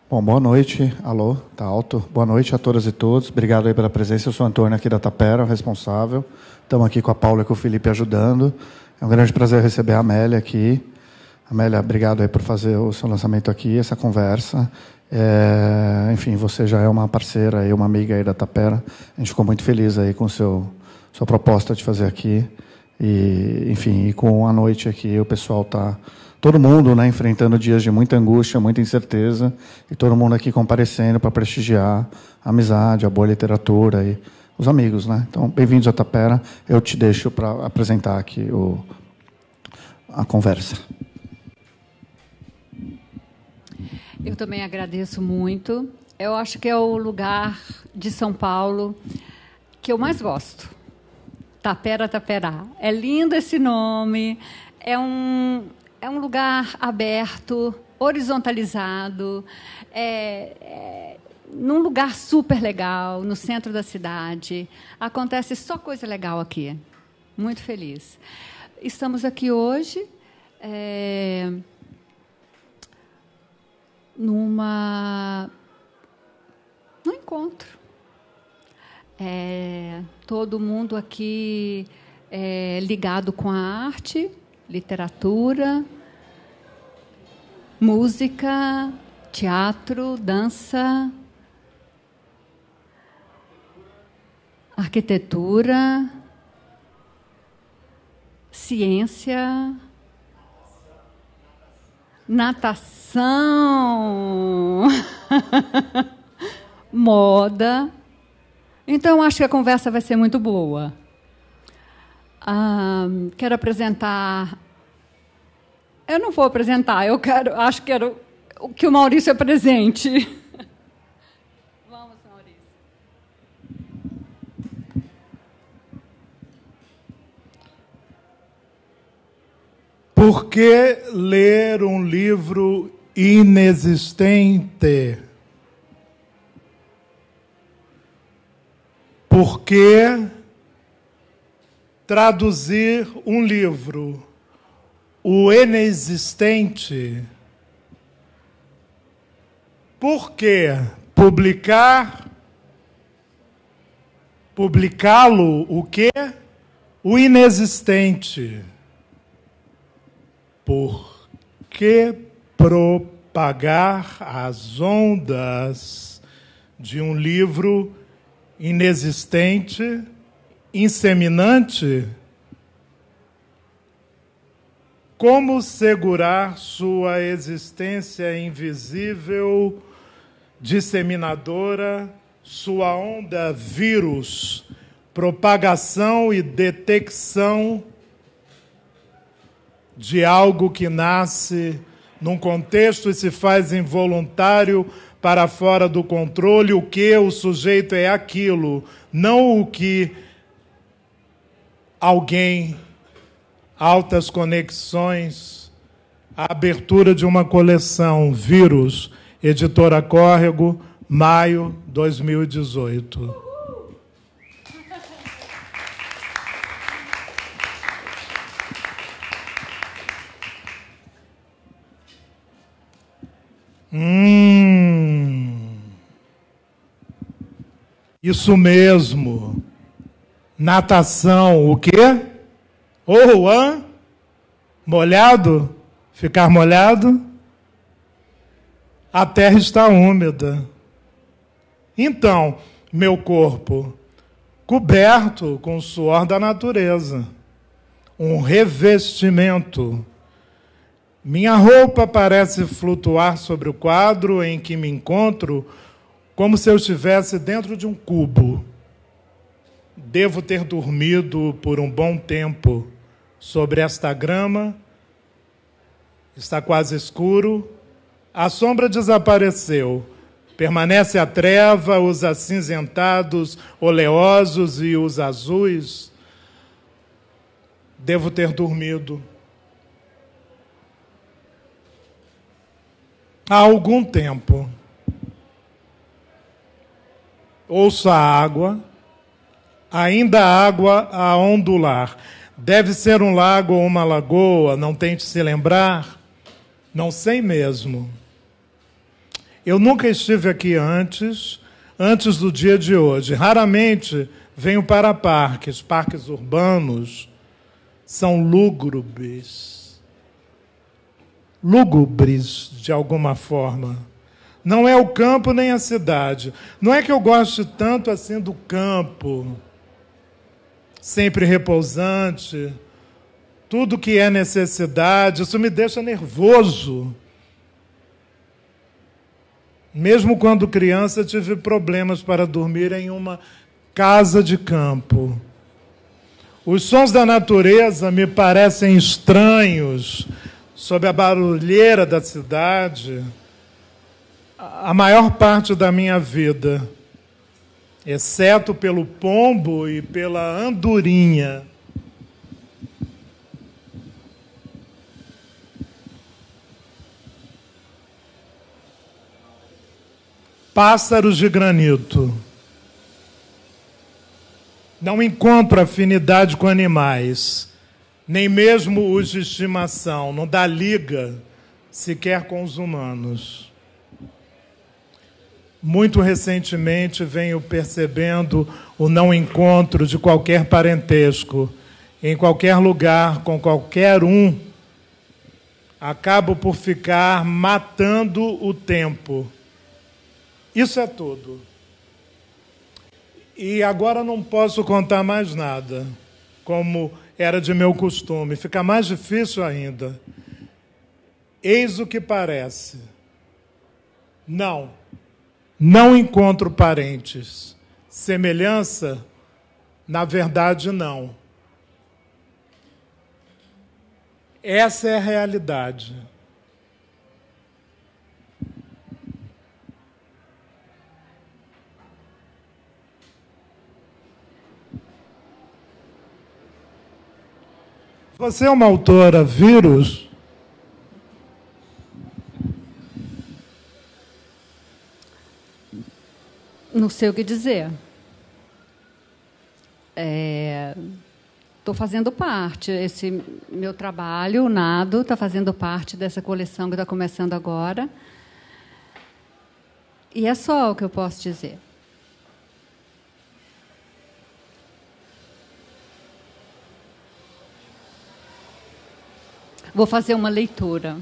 Bom, boa noite. Alô, tá alto. Boa noite a todas e todos. Obrigado aí pela presença. Eu sou o Antônio aqui da Tapera, o responsável. Estamos aqui com a Paula e com o Felipe ajudando. É um grande prazer receber a Amélia aqui. Amélia, obrigado aí por fazer o seu lançamento aqui, essa conversa. Enfim, você já é uma parceira e uma amiga aí da Tapera. A gente ficou muito feliz aí com sua proposta de fazer aqui. E, enfim, e com a noite aqui, o pessoal está... Todo mundo, né, enfrentando dias de muita angústia, muita incerteza, e todo mundo aqui comparecendo para prestigiar a amizade, a boa literatura e os amigos, né? Então, bem-vindos à Tapera. Eu te deixo para apresentar aqui a conversa. Eu também agradeço muito. Eu acho que é o lugar de São Paulo que eu mais gosto. Tapera, Taperá. É lindo esse nome. É um lugar aberto, horizontalizado, num lugar super legal, no centro da cidade. Acontece só coisa legal aqui. Muito feliz. Estamos aqui hoje num encontro. Todo mundo aqui ligado com a arte, literatura, música, teatro, dança, arquitetura, ciência, natação, moda. Então, acho que a conversa vai ser muito boa. Quero apresentar... Eu não vou apresentar, acho que quero que o Maurício apresente. Vamos, Maurício. Por que ler um livro inexistente? Por que traduzir um livro, o inexistente? Por que publicá-lo, o quê? O inexistente. Por que propagar as ondas de um livro inexistente, inseminante? Como segurar sua existência invisível, disseminadora, sua onda vírus, propagação e detecção de algo que nasce num contexto e se faz involuntário para fora do controle? O que o sujeito é aquilo, não o que alguém, altas conexões, a abertura de uma coleção, Vírus, Editora Córrego, maio 2018. Isso mesmo. Natação, o quê? Molhado? Ficar molhado? A terra está úmida. Então, meu corpo, coberto com o suor da natureza, um revestimento. Minha roupa parece flutuar sobre o quadro em que me encontro, como se eu estivesse dentro de um cubo. Devo ter dormido por um bom tempo sobre esta grama. Está quase escuro. A sombra desapareceu. Permanece a treva, os acinzentados, oleosos e os azuis. Devo ter dormido. Há algum tempo. Ouço a água, ainda a água a ondular. Deve ser um lago ou uma lagoa, não tente se lembrar. Não sei mesmo. Eu nunca estive aqui antes do dia de hoje. Raramente venho para parques. Parques urbanos são lúgubres. Lúgubres, de alguma forma. Não é o campo nem a cidade. Não é que eu goste tanto assim do campo, sempre repousante, tudo que é necessidade, isso me deixa nervoso. Mesmo quando criança, tive problemas para dormir em uma casa de campo. Os sons da natureza me parecem estranhos sob a barulheira da cidade. A maior parte da minha vida, exceto pelo pombo e pela andorinha, pássaros de granito. Não encontro afinidade com animais, nem mesmo os de estimação. Não dá liga sequer com os humanos. Muito recentemente venho percebendo o não encontro de qualquer parentesco em qualquer lugar com qualquer um. Acabo por ficar matando o tempo. Isso é tudo. E agora não posso contar mais nada, como era de meu costume. Fica mais difícil ainda. Eis o que parece. Não encontro parentes. Semelhança, na verdade, não. Essa é a realidade. Você é uma autora vírus? Não sei o que dizer. Estou fazendo parte. Esse meu trabalho, o Nado, está fazendo parte dessa coleção que está começando agora. E é só o que eu posso dizer. Vou fazer uma leitura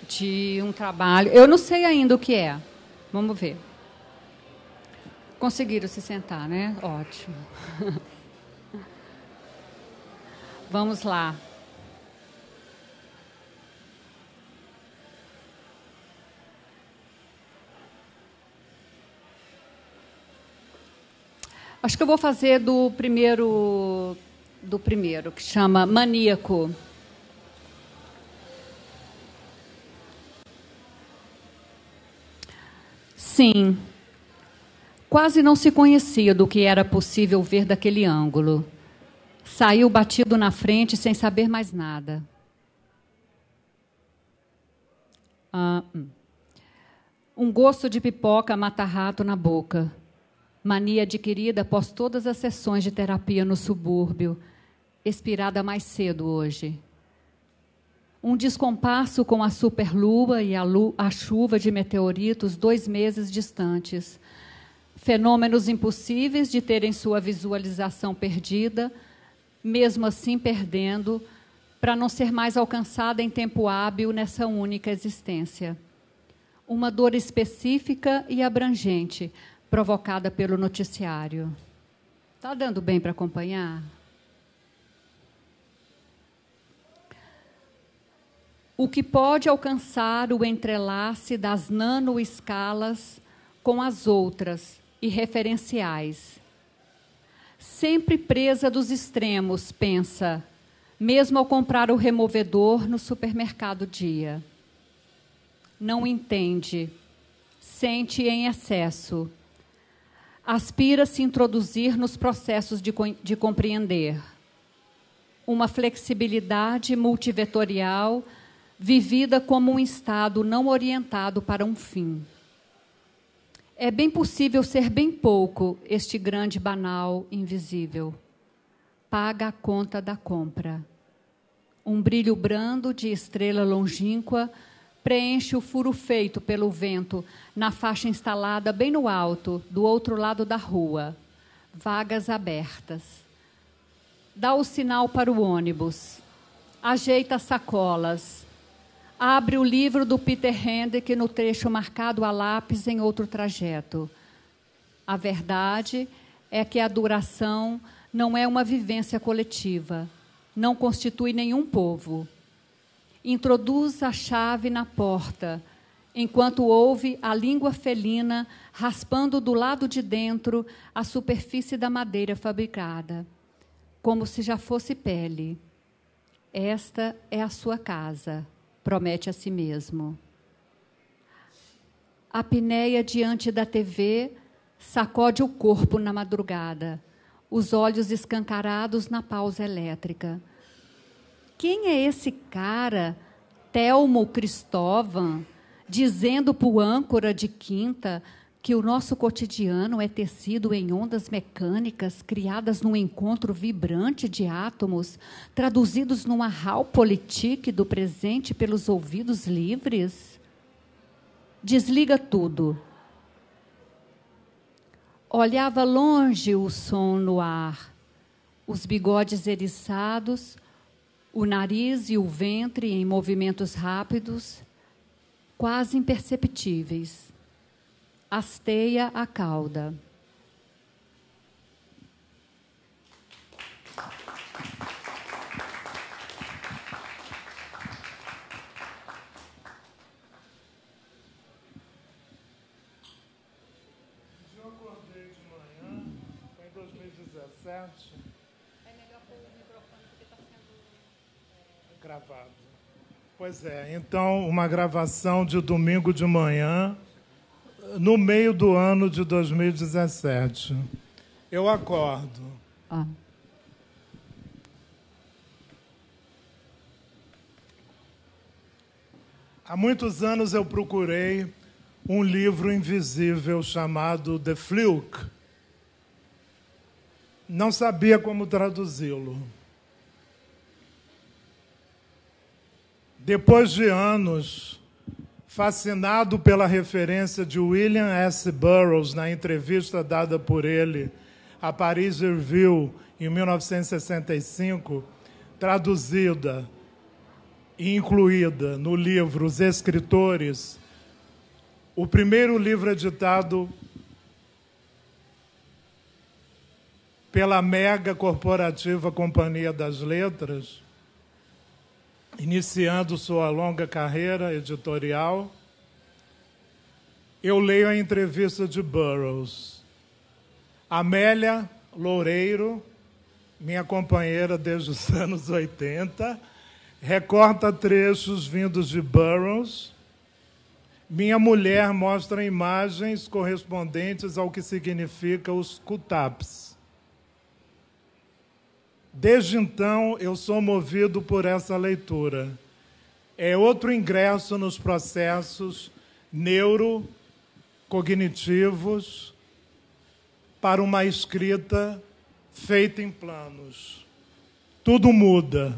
de um trabalho. Eu não sei ainda o que é. Vamos ver. Conseguiram se sentar, né? Ótimo. Vamos lá. Acho que eu vou fazer do primeiro, que chama Maníaco. Sim, quase não se conhecia do que era possível ver daquele ângulo. Saiu batido na frente sem saber mais nada. Um gosto de pipoca mata-rato na boca. Mania adquirida após todas as sessões de terapia no subúrbio, expirada mais cedo hoje. Um descompasso com a superlua e a chuva de meteoritos 2 meses distantes. Fenômenos impossíveis de terem sua visualização perdida, mesmo assim perdendo, para não ser mais alcançada em tempo hábil nessa única existência. Uma dor específica e abrangente, provocada pelo noticiário. Está dando bem para acompanhar? O que pode alcançar o entrelace das nanoescalas com as outras e referenciais. Sempre presa dos extremos, pensa, mesmo ao comprar o removedor no supermercado dia. Não entende, sente em excesso. Aspira a se introduzir nos processos de compreender. Uma flexibilidade multivetorial vivida como um estado não orientado para um fim. É bem possível ser bem pouco este grande banal invisível. Paga a conta da compra. Um brilho brando de estrela longínqua preenche o furo feito pelo vento na faixa instalada bem no alto, do outro lado da rua. Vagas abertas. Dá o sinal para o ônibus. Ajeita as sacolas. Abre o livro do Peter Handke no trecho marcado a lápis em outro trajeto. A verdade é que a duração não é uma vivência coletiva, não constitui nenhum povo. Introduz a chave na porta, enquanto ouve a língua felina raspando do lado de dentro a superfície da madeira fabricada, como se já fosse pele. Esta é a sua casa, promete a si mesmo. A apneia diante da TV sacode o corpo na madrugada, os olhos escancarados na pausa elétrica. Quem é esse cara, Telmo Cristóvão, dizendo para o âncora de quinta que o nosso cotidiano é tecido em ondas mecânicas criadas num encontro vibrante de átomos, traduzidos numa realpolitik do presente pelos ouvidos livres? Desliga tudo. Olhava longe o som no ar, os bigodes eriçados, o nariz e o ventre em movimentos rápidos, quase imperceptíveis. Hasteia a cauda. Eu acordei de manhã, foi em 2017. É melhor pôr o microfone porque está sendo Gravado. Pois é, então uma gravação de domingo de manhã, no meio do ano de 2017. Eu acordo. Há muitos anos eu procurei um livro invisível chamado The Fluke. Não sabia como traduzi-lo. Depois de anos, fascinado pela referência de William S. Burroughs na entrevista dada por ele a Paris Review em 1965, traduzida e incluída no livro Os Escritores, o primeiro livro editado pela mega corporativa Companhia das Letras, iniciando sua longa carreira editorial, eu leio a entrevista de Burroughs. Amélia Loureiro, minha companheira desde os anos 80, recorta trechos vindos de Burroughs. Minha mulher mostra imagens correspondentes ao que significa os kutaps. Desde então, eu sou movido por essa leitura. É outro ingresso nos processos neurocognitivos para uma escrita feita em planos. Tudo muda.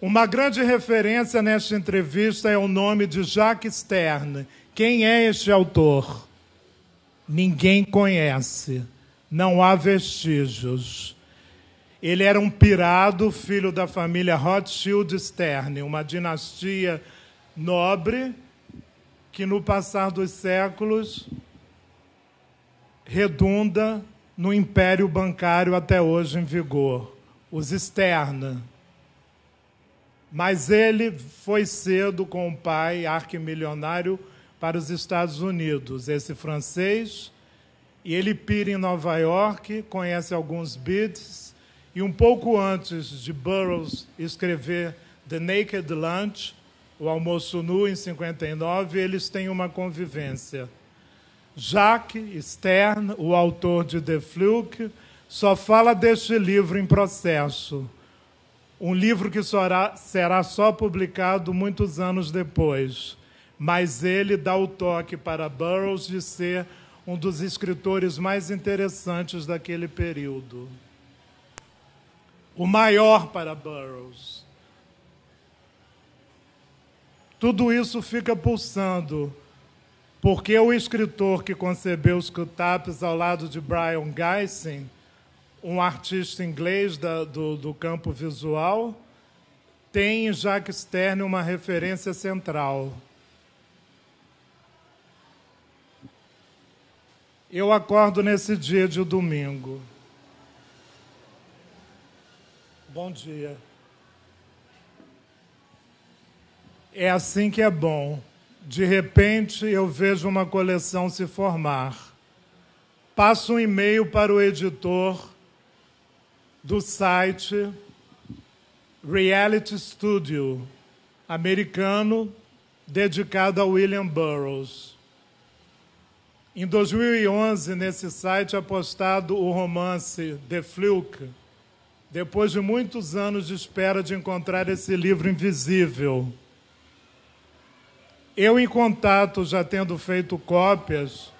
Uma grande referência nesta entrevista é o nome de Jacques Stern. Quem é este autor? Ninguém conhece. Não há vestígios. Ele era um pirado, filho da família Rothschild Stern, uma dinastia nobre que, no passar dos séculos, redunda no império bancário até hoje em vigor, os Stern. Mas ele foi cedo com o pai, arquimilionário, para os Estados Unidos, esse francês, e ele pira em Nova York, conhece alguns Beats, e um pouco antes de Burroughs escrever The Naked Lunch, o Almoço Nu, em 59, eles têm uma convivência. Jacques Stern, o autor de The Fluke, só fala deste livro em processo. Um livro que será só publicado muitos anos depois. Mas ele dá o toque para Burroughs de ser um dos escritores mais interessantes daquele período. O maior para Burroughs. tudo isso fica pulsando, porque o escritor que concebeu os Q-Taps ao lado de Brion Gysin, um artista inglês do campo visual, tem em Jacques Sterne uma referência central. Eu acordo nesse dia de domingo. Bom dia. É assim que é bom. De repente, eu vejo uma coleção se formar. Passo um e-mail para o editor do site Reality Studio, americano, dedicado a William Burroughs. Em 2011, nesse site é postado o romance The Fluke, depois de muitos anos de espera de encontrar esse livro invisível. Eu, em contato, já tendo feito cópias,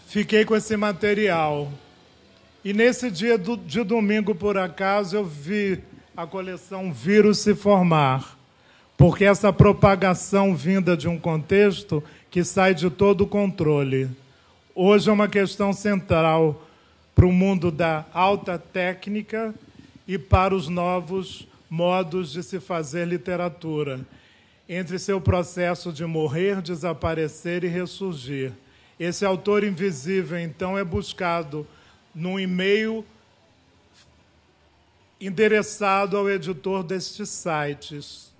fiquei com esse material. E nesse dia de domingo, por acaso, eu vi a coleção Vírus se formar, porque essa propagação vinda de um contexto que sai de todo o controle. Hoje é uma questão central para o mundo da alta técnica e para os novos modos de se fazer literatura, entre seu processo de morrer, desaparecer e ressurgir. Esse autor invisível, então, é buscado num e-mail endereçado ao editor destes sites,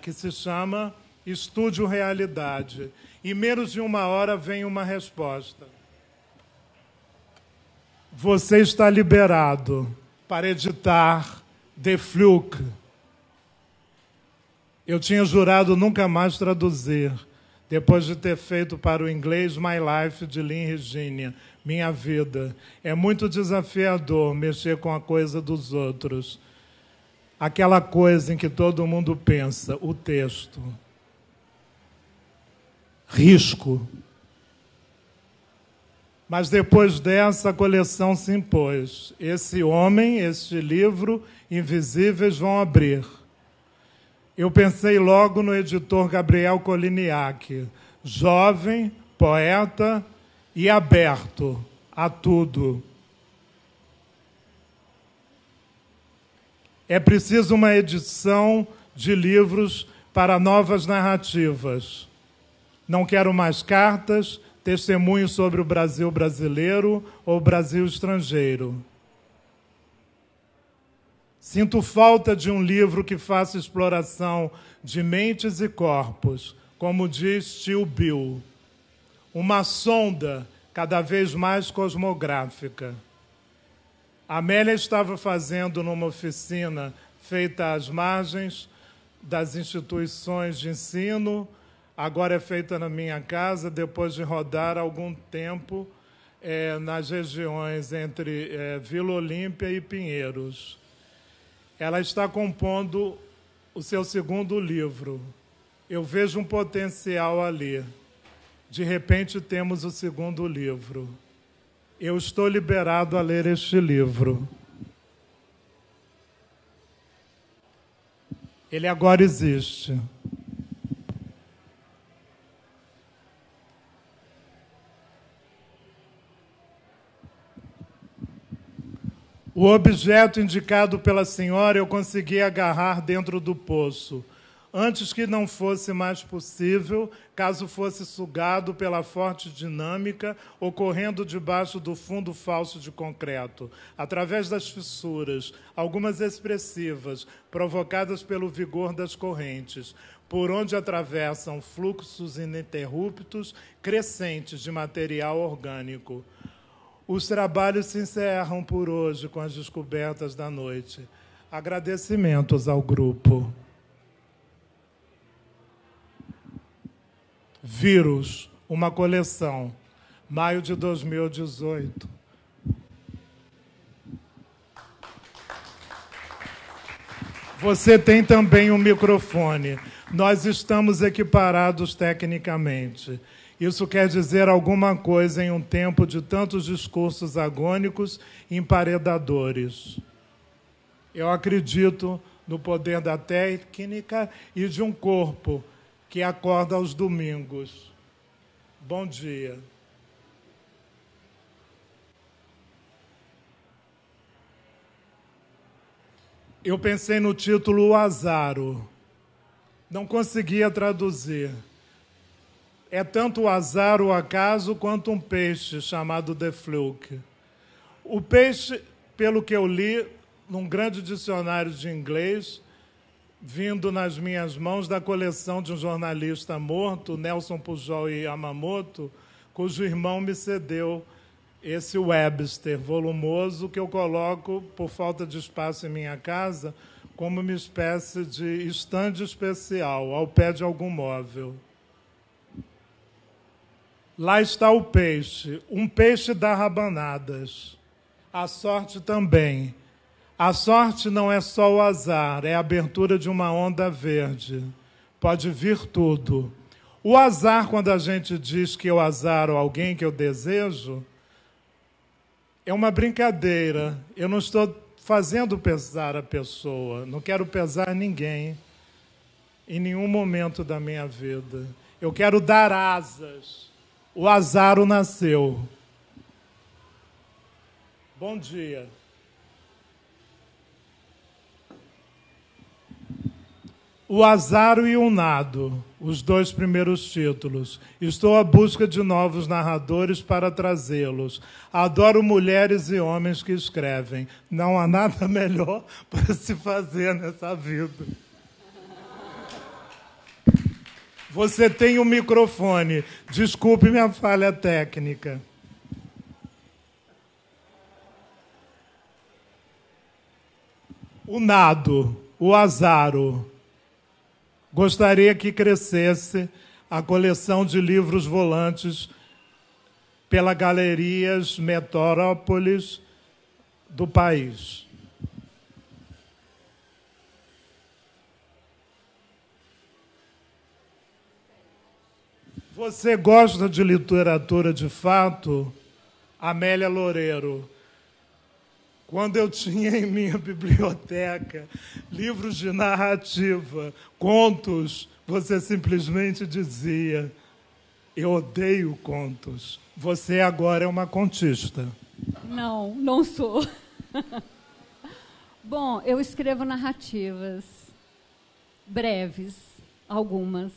que se chama Estúdio Realidade. Em menos de uma hora vem uma resposta. Você está liberado para editar The Fluke. Eu tinha jurado nunca mais traduzir, depois de ter feito para o inglês My Life, de Lynn Regina, Minha Vida. É muito desafiador mexer com a coisa dos outros. Aquela coisa em que todo mundo pensa, o texto. Risco. Mas depois dessa, a coleção se impôs. Esse homem, este livro, Invisíveis vão abrir. Eu pensei logo no editor Gabriel Coliniak, jovem, poeta e aberto a tudo. É preciso uma edição de livros para novas narrativas. Não quero mais cartas, testemunhos sobre o Brasil brasileiro ou Brasil estrangeiro. Sinto falta de um livro que faça exploração de mentes e corpos, como diz Tio Bill. Uma sonda cada vez mais cosmográfica. Amélia estava fazendo numa oficina feita às margens das instituições de ensino, agora é feita na minha casa, depois de rodar algum tempo nas regiões entre Vila Olímpia e Pinheiros. Ela está compondo o seu segundo livro. Eu vejo um potencial ali. De repente, temos o segundo livro. Eu estou liberado a ler este livro. Ele agora existe. O objeto indicado pela senhora eu consegui agarrar dentro do poço, antes que não fosse mais possível, caso fosse sugado pela forte dinâmica ocorrendo debaixo do fundo falso de concreto, através das fissuras, algumas expressivas, provocadas pelo vigor das correntes, por onde atravessam fluxos ininterruptos, crescentes de material orgânico. Os trabalhos se encerram por hoje com as descobertas da noite. Agradecimentos ao grupo. Vírus, uma coleção, maio de 2018. Você tem também um microfone. Nós estamos equiparados tecnicamente. Isso quer dizer alguma coisa em um tempo de tantos discursos agônicos e emparedadores. Eu acredito no poder da técnica e de um corpo que acorda aos domingos. Bom dia. Eu pensei no título O Azaro. Não conseguia traduzir. É tanto o azar, o acaso, quanto um peixe chamado The Fluke. O peixe, pelo que eu li, num grande dicionário de inglês, vindo nas minhas mãos da coleção de um jornalista morto, Nelson Pujol e Yamamoto, cujo irmão me cedeu esse Webster volumoso que eu coloco, por falta de espaço em minha casa, como uma espécie de estande especial, ao pé de algum móvel. Lá está o peixe. Um peixe dá rabanadas. A sorte também. A sorte não é só o azar, é a abertura de uma onda verde. Pode vir tudo. O azar, quando a gente diz que eu azaro alguém que eu desejo, é uma brincadeira. Eu não estou fazendo pesar a pessoa. Não quero pesar ninguém em nenhum momento da minha vida. Eu quero dar asas. O azaro nasceu. Bom dia. O Azaro e o Nado, os dois primeiros títulos. Estou à busca de novos narradores para trazê-los. Adoro mulheres e homens que escrevem. Não há nada melhor para se fazer nessa vida. Você tem um microfone. Desculpe minha falha técnica. O Nado, o Azaro. Gostaria que crescesse a coleção de livros volantes pela Galerias Metrópolis do país. Você gosta de literatura de fato? Amélia Loureiro. Quando eu tinha em minha biblioteca livros de narrativa, contos, você simplesmente dizia: eu odeio contos. Você agora é uma contista. Não, não sou. Bom, eu escrevo narrativas breves, algumas.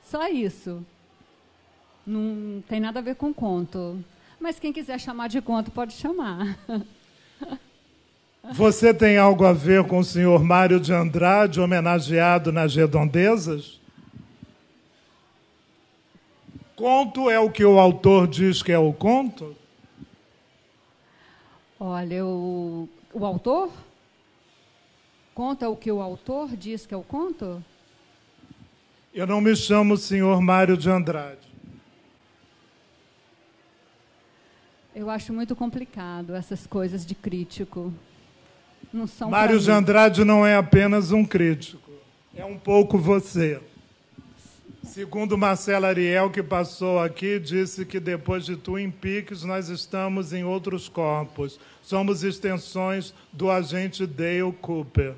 Só isso. Não tem nada a ver com conto. Mas quem quiser chamar de conto, pode chamar. Você tem algo a ver com o senhor Mário de Andrade, homenageado nas Redondezas? Conto é o que o autor diz que é o conto? Olha, o autor? Conto é o que o autor diz que é o conto? Eu não me chamo senhor Mário de Andrade. Eu acho muito complicado essas coisas de crítico. Não são Mário de Andrade não é apenas um crítico, é um pouco você. Segundo Marcelo Ariel, que passou aqui, disse que depois de Twin Peaks nós estamos em outros corpos. Somos extensões do agente Dale Cooper.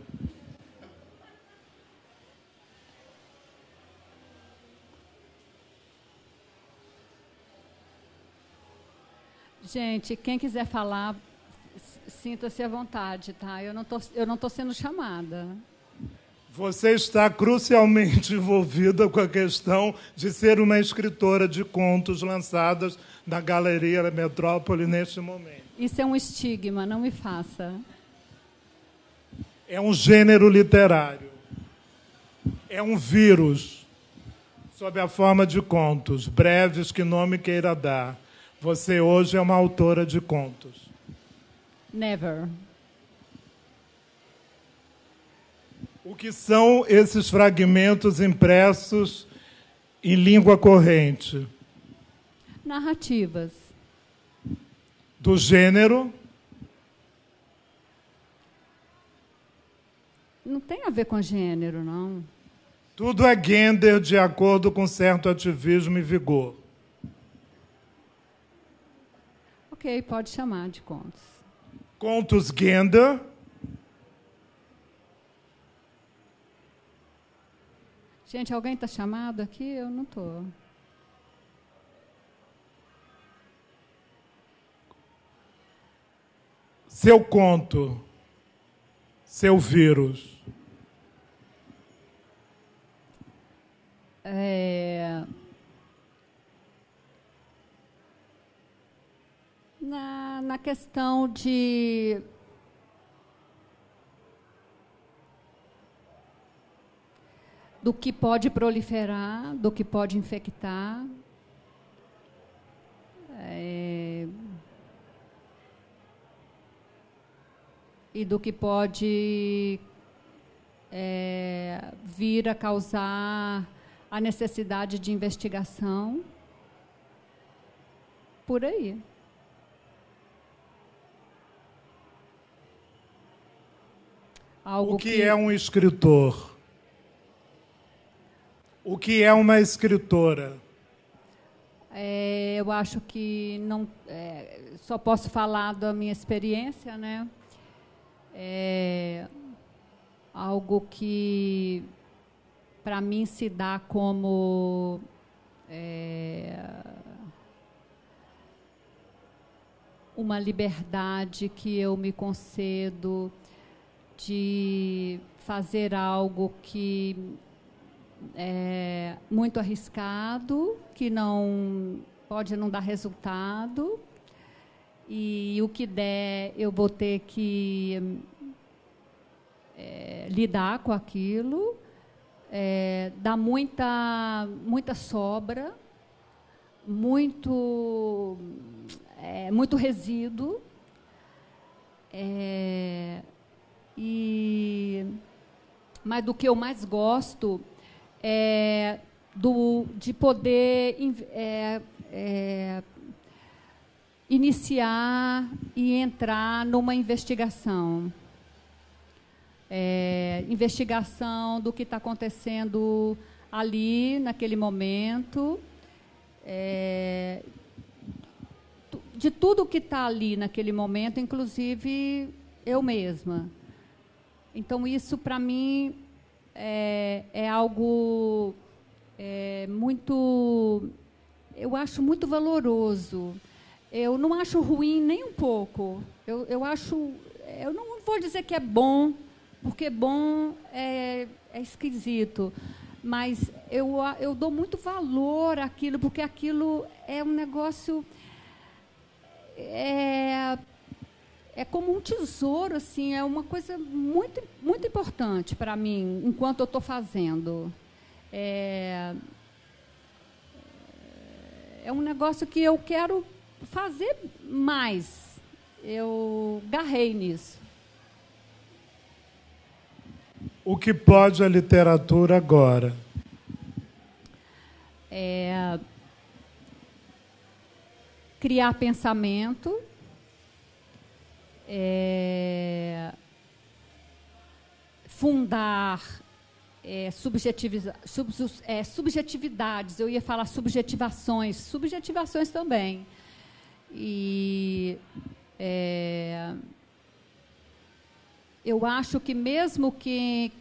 Gente, quem quiser falar, sinta-se à vontade, tá? Eu não tô sendo chamada. Você está crucialmente envolvida com a questão de ser uma escritora de contos lançadas na Galeria Metrópole neste momento. Isso é um estigma, não me faça. É um gênero literário. É um vírus, sob a forma de contos, breves, que nome queira dar. Você hoje é uma autora de contos. Never. O que são esses fragmentos impressos em língua corrente? Narrativas. Do gênero? Não tem a ver com gênero, não. Tudo é gender de acordo com certo ativismo e vigor. Ok, pode chamar de contos. Contos gender? Gente, alguém está chamado aqui? Eu não estou. Seu conto, seu vírus. Na questão do que pode proliferar, do que pode infectar, e do que pode vir a causar a necessidade de investigação, por aí. O que é um escritor? O que é uma escritora? Eu acho que não, só posso falar da minha experiência, né? Algo que, para mim, se dá como uma liberdade que eu me concedo de fazer algo que é muito arriscado, que pode não dar resultado, e o que der eu vou ter que lidar com aquilo, dá muita sobra, muito resíduo, mas do que eu mais gosto de poder iniciar e entrar numa investigação. Investigação do que está acontecendo ali, naquele momento, de tudo que está ali naquele momento, inclusive eu mesma. Então, isso, para mim, é algo muito... Eu acho muito valoroso. Eu não acho ruim nem um pouco. Eu acho... Eu não vou dizer que é bom, porque bom é esquisito. Mas eu dou muito valor àquilo, porque aquilo é um negócio... É como um tesouro, assim, é uma coisa muito, muito importante para mim, enquanto eu estou fazendo. É um negócio que eu quero fazer mais. Eu garrei nisso. O que pode a literatura agora? Criar pensamento, fundar subjetividades, eu ia falar subjetivações também. E eu acho que mesmo que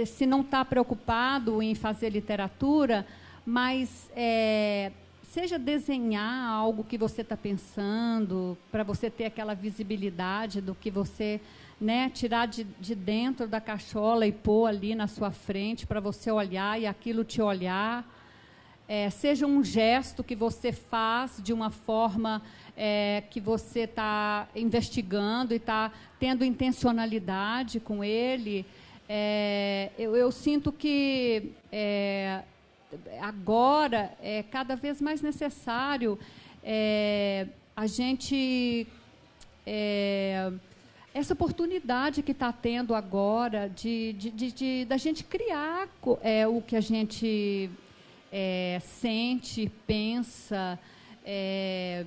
se não está preocupado em fazer literatura, mas seja desenhar algo que você está pensando, para você ter aquela visibilidade do que você, né, tirar de dentro da cachola e pôr ali na sua frente para você olhar e aquilo te olhar. Seja um gesto que você faz de uma forma que você está investigando e está tendo intencionalidade com ele. Eu sinto que agora é cada vez mais necessário a gente... essa oportunidade que está tendo agora da gente criar o que a gente sente, pensa, é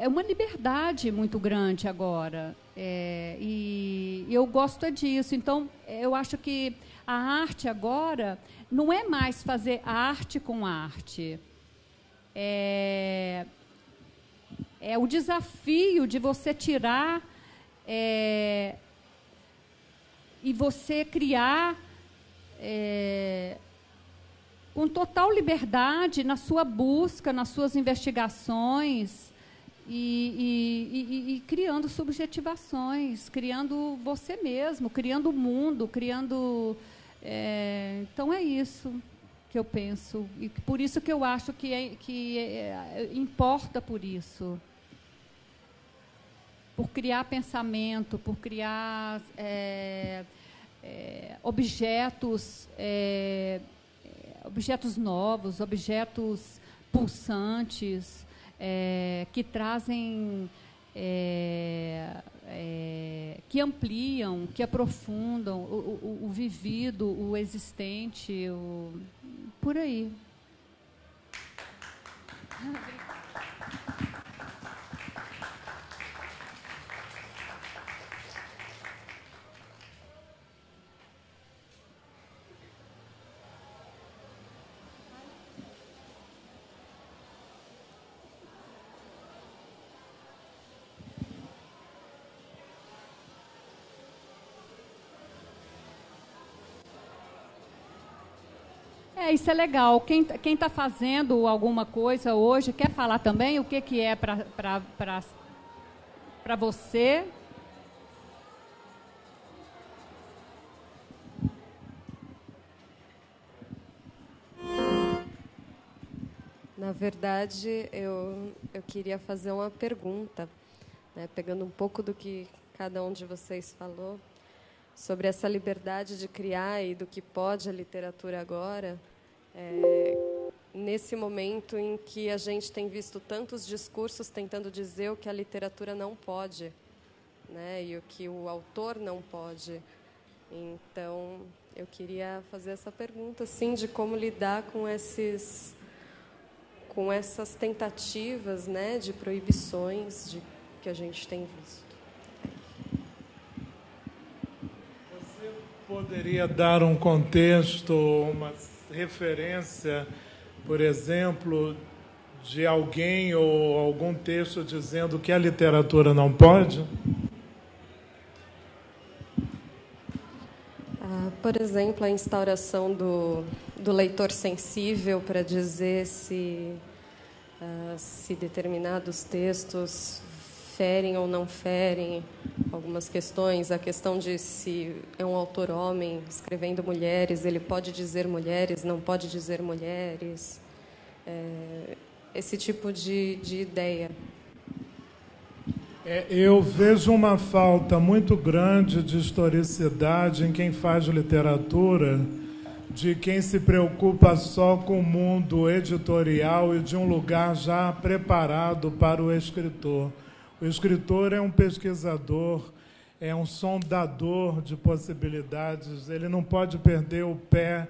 uma liberdade muito grande agora, e eu gosto disso. Então, eu acho que a arte agora não é mais fazer arte com arte, é o desafio de você tirar e você criar com total liberdade na sua busca, nas suas investigações e criando subjetivações, criando você mesmo, criando o mundo, criando... então, é isso que eu penso. E por isso que eu acho que importa por isso. Por criar pensamento, por criar objetos novos, objetos pulsantes, que trazem, que ampliam, que aprofundam o vivido, o existente, por aí. Isso é legal. Quem está fazendo alguma coisa hoje, quer falar também o que é para você? Na verdade, eu queria fazer uma pergunta, né, pegando um pouco do que cada um de vocês falou, sobre essa liberdade de criar e do que pode a literatura agora, nesse momento em que a gente tem visto tantos discursos tentando dizer o que a literatura não pode, né, e o que o autor não pode. Então, eu queria fazer essa pergunta, assim, de como lidar com essas tentativas, né, de proibições que a gente tem visto. Você poderia dar um contexto, uma referência, por exemplo, de alguém ou algum texto dizendo que a literatura não pode? Por exemplo, a instauração do leitor sensível para dizer se determinados textos ferem ou não ferem algumas questões, a questão de se é um autor homem escrevendo mulheres, ele pode dizer mulheres, não pode dizer mulheres, esse tipo de ideia. Eu vejo uma falta muito grande de historicidade em quem faz literatura, de quem se preocupa só com o mundo editorial e de um lugar já preparado para o escritor. O escritor é um pesquisador, é um sondador de possibilidades, ele não pode perder o pé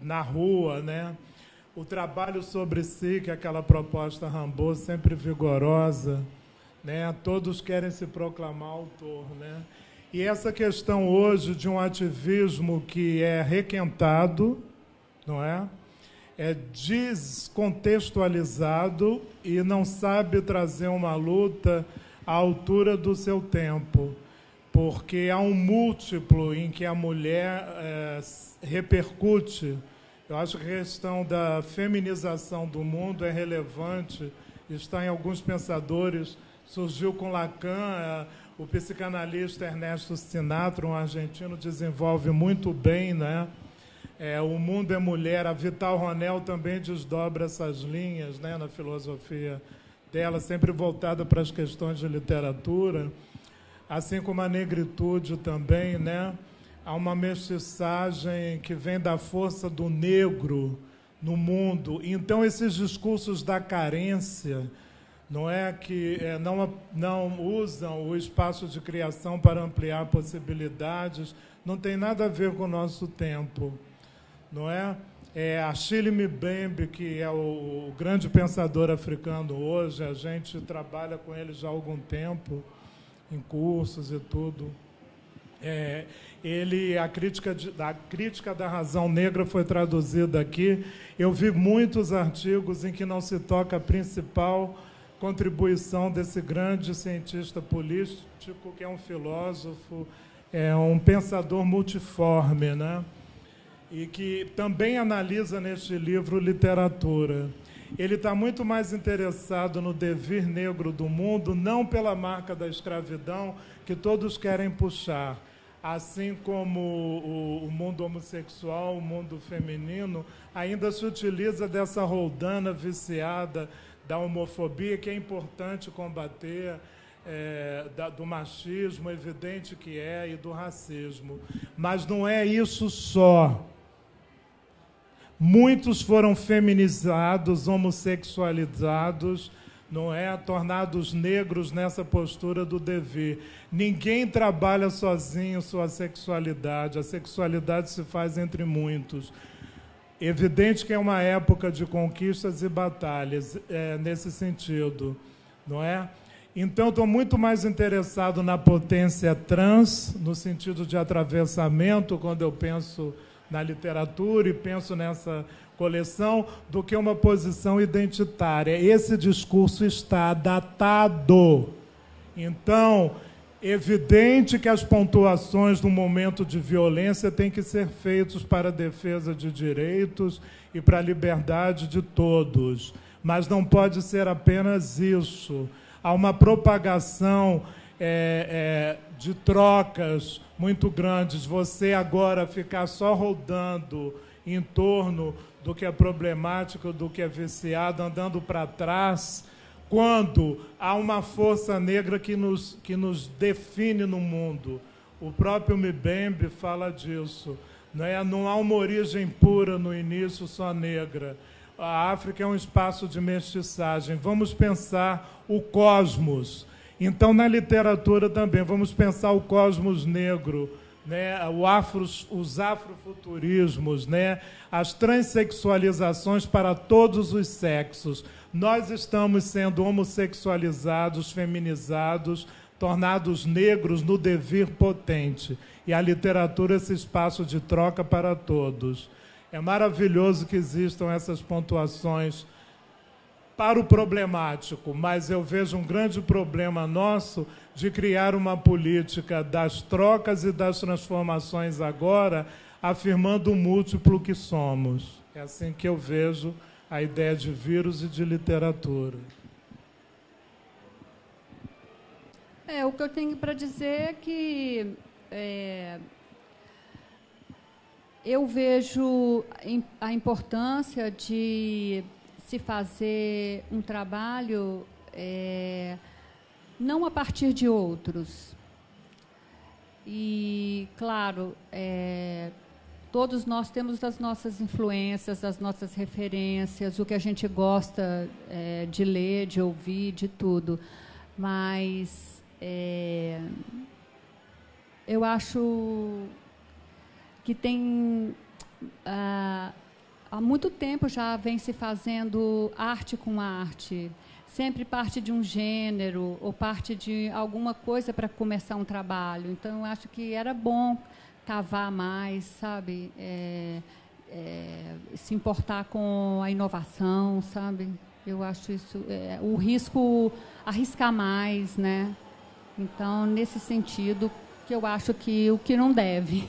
na rua, né? O trabalho sobre si, que é aquela proposta Rimbaud, sempre vigorosa, né? Todos querem se proclamar autor, né? E essa questão hoje de um ativismo que é requentado, não é? É descontextualizado e não sabe trazer uma luta à altura do seu tempo, porque há um múltiplo em que a mulher repercute. Eu acho que a questão da feminização do mundo é relevante, está em alguns pensadores, surgiu com Lacan, o psicanalista Ernesto Sinatra, um argentino, desenvolve muito bem, né? O Mundo é Mulher, a Vital Ronel também desdobra essas linhas, né, na filosofia dela, sempre voltada para as questões de literatura, assim como a negritude também, né? Há uma mestiçagem que vem da força do negro no mundo. Então, esses discursos da carência, não é que não usam o espaço de criação para ampliar possibilidades, não tem nada a ver com o nosso tempo, não é? Achille Mbembe, que é o grande pensador africano hoje, a gente trabalha com ele já há algum tempo, em cursos e tudo. A crítica da razão negra foi traduzida aqui. Eu vi muitos artigos em que não se toca a principal contribuição desse grande cientista político, que é um filósofo, é um pensador multiforme, né? e que também analisa neste livro literatura. Ele está muito mais interessado no devir negro do mundo, não pela marca da escravidão, que todos querem puxar. Assim como o mundo homossexual, o mundo feminino, ainda se utiliza dessa roldana viciada da homofobia, que é importante combater, do machismo, evidente que é, e do racismo. Mas não é isso só. Muitos foram feminizados, homossexualizados, não é? Tornados negros nessa postura do dever. Ninguém trabalha sozinho sua sexualidade. A sexualidade se faz entre muitos. Evidente que é uma época de conquistas e batalhas, nesse sentido, não é? Então, estou muito mais interessado na potência trans, no sentido de atravessamento, quando eu penso na literatura e penso nessa coleção, do que uma posição identitária. Esse discurso está datado. Então, evidente que as pontuações no momento de violência têm que ser feitas para a defesa de direitos e para a liberdade de todos. Mas não pode ser apenas isso. Há uma propagação de trocas muito grandes. Você agora ficar só rodando em torno do que é problemático, do que é viciado, andando para trás, quando há uma força negra que nos define no mundo. O próprio Mbembe fala disso. Não há uma origem pura no início, só negra. A África é um espaço de mestiçagem. Vamos pensar o cosmos. Então, na literatura também, vamos pensar o cosmos negro, né? Os afrofuturismos, né? As transexualizações para todos os sexos. Nós estamos sendo homossexualizados, feminizados, tornados negros no devir potente. E a literatura é esse espaço de troca para todos. É maravilhoso que existam essas pontuações para o problemático, mas eu vejo um grande problema nosso de criar uma política das trocas e das transformações agora, afirmando o múltiplo que somos. É assim que eu vejo a ideia de vírus e de literatura. O que eu tenho para dizer é que eu vejo a importância de se fazer um trabalho não a partir de outros. E, claro, todos nós temos as nossas influências, as nossas referências, o que a gente gosta de ler, de ouvir, de tudo. Mas eu acho que tem... há muito tempo já vem se fazendo arte com arte. Sempre parte de um gênero ou parte de alguma coisa para começar um trabalho. Então, eu acho que era bom cavar mais, sabe? Se importar com a inovação, sabe? Eu acho isso... o risco, arriscar mais, né? Então, nesse sentido, que eu acho que o que não deve...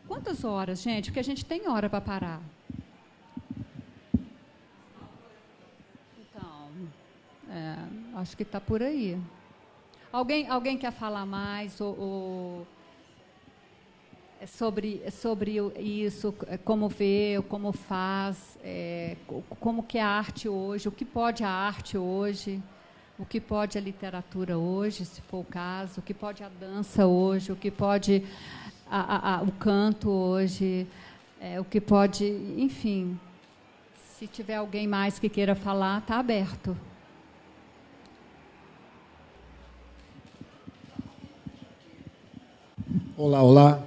Quantas horas, gente? Porque a gente tem hora para parar. Então, acho que está por aí. Alguém quer falar mais sobre isso? Como vê, como faz? Como que é a arte hoje? O que pode a arte hoje? O que pode a literatura hoje, se for o caso? O que pode a dança hoje? O que pode... o canto hoje, o que pode... Enfim, se tiver alguém mais que queira falar, está aberto. Olá, olá.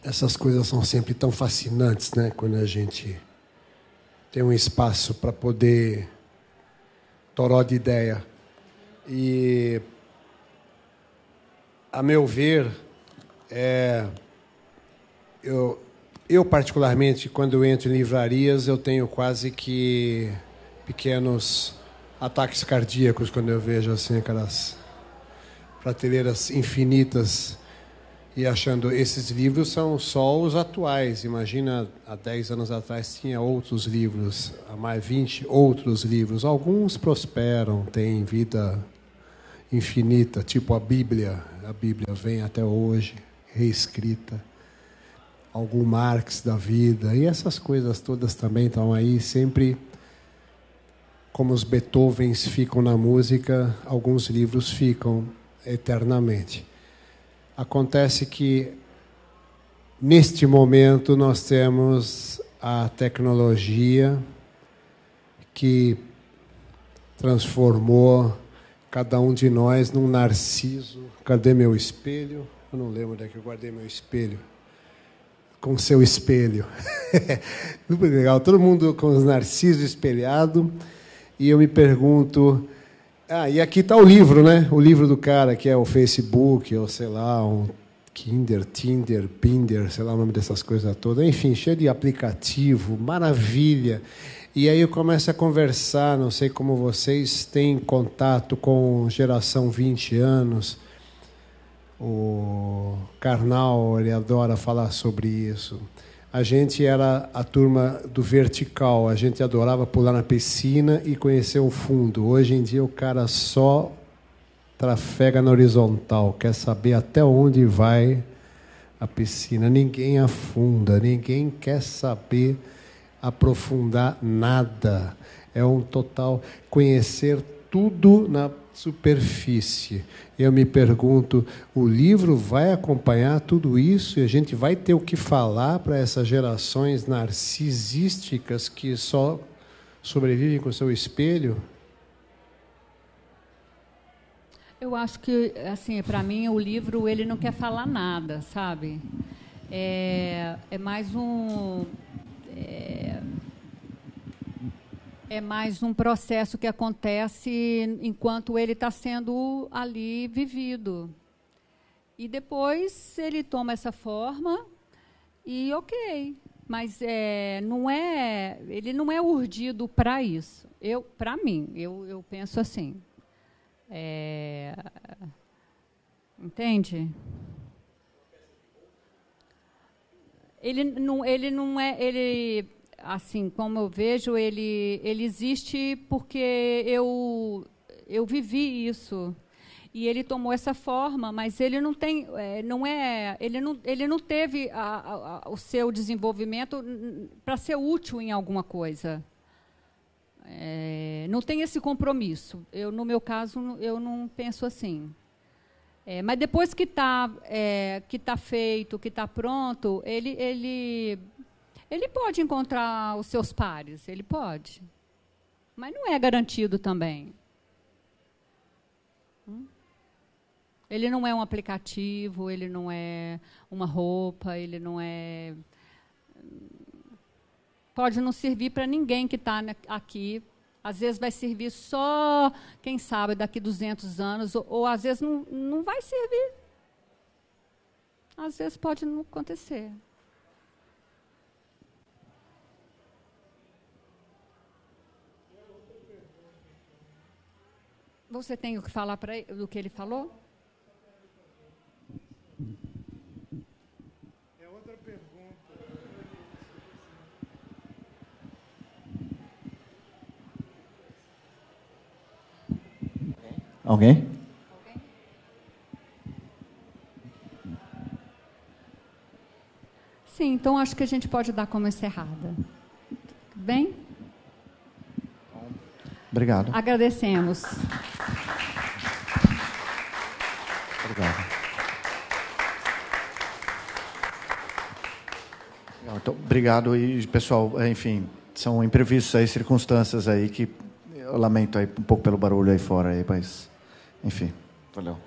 Essas coisas são sempre tão fascinantes, né? Quando a gente tem um espaço para poder toró de ideia. E... a meu ver, eu particularmente, quando eu entro em livrarias, eu tenho quase que pequenos ataques cardíacos quando eu vejo assim aquelas prateleiras infinitas e achando esses livros são só os atuais. Imagina, há 10 anos atrás tinha outros livros, há mais 20 outros livros. Alguns prosperam, têm vida infinita, tipo a Bíblia. A Bíblia vem até hoje, reescrita. Algum Marx da vida. E essas coisas todas também estão aí, sempre como os Beethovens ficam na música, alguns livros ficam eternamente. Acontece que, neste momento, nós temos a tecnologia que transformou cada um de nós num narciso. Cadê meu espelho? Eu não lembro onde é que eu guardei meu espelho. Com seu espelho. Super legal. Todo mundo com os narcisos espelhados. E eu me pergunto... e aqui está o livro, né? O livro do cara, que é o Facebook, ou sei lá, um Tinder, Pinder, sei lá o nome dessas coisas todas. Enfim, cheio de aplicativo, maravilha. E aí eu começo a conversar, não sei como vocês têm contato com geração 20 anos. O Karnal, ele adora falar sobre isso. A gente era a turma do vertical, a gente adorava pular na piscina e conhecer o fundo. Hoje em dia o cara só trafega na horizontal, quer saber até onde vai a piscina. Ninguém afunda, ninguém quer saber aprofundar nada. É um total conhecer tudo na superfície. Eu me pergunto, o livro vai acompanhar tudo isso e a gente vai ter o que falar para essas gerações narcisísticas que só sobrevivem com o seu espelho? Eu acho que, assim, para mim, o livro ele não quer falar nada, sabe? É mais um... É mais um processo que acontece enquanto ele está sendo ali vivido. E depois ele toma essa forma e ok. Mas ele não é urdido para isso. Para mim, eu penso assim. Entende? Ele não é... assim, como eu vejo, ele existe porque eu vivi isso. E ele tomou essa forma, mas ele não tem, ele não teve o seu desenvolvimento para ser útil em alguma coisa. Não tem esse compromisso. No meu caso, eu não penso assim. Mas depois que tá feito, que está pronto, ele pode encontrar os seus pares, ele pode. Mas não é garantido também. Ele não é um aplicativo, ele não é uma roupa, ele não é... Pode não servir para ninguém que está aqui. Às vezes vai servir só, quem sabe, daqui 200 anos, ou às vezes não vai servir. Às vezes pode não acontecer. Você tem o que falar do que ele falou? É outra pergunta. Alguém? Sim, então acho que a gente pode dar como encerrada. Bem? Obrigado. Agradecemos. Obrigado. Então, obrigado e pessoal, enfim, são imprevistos aí, circunstâncias aí que eu lamento aí um pouco pelo barulho aí fora aí, mas enfim, valeu.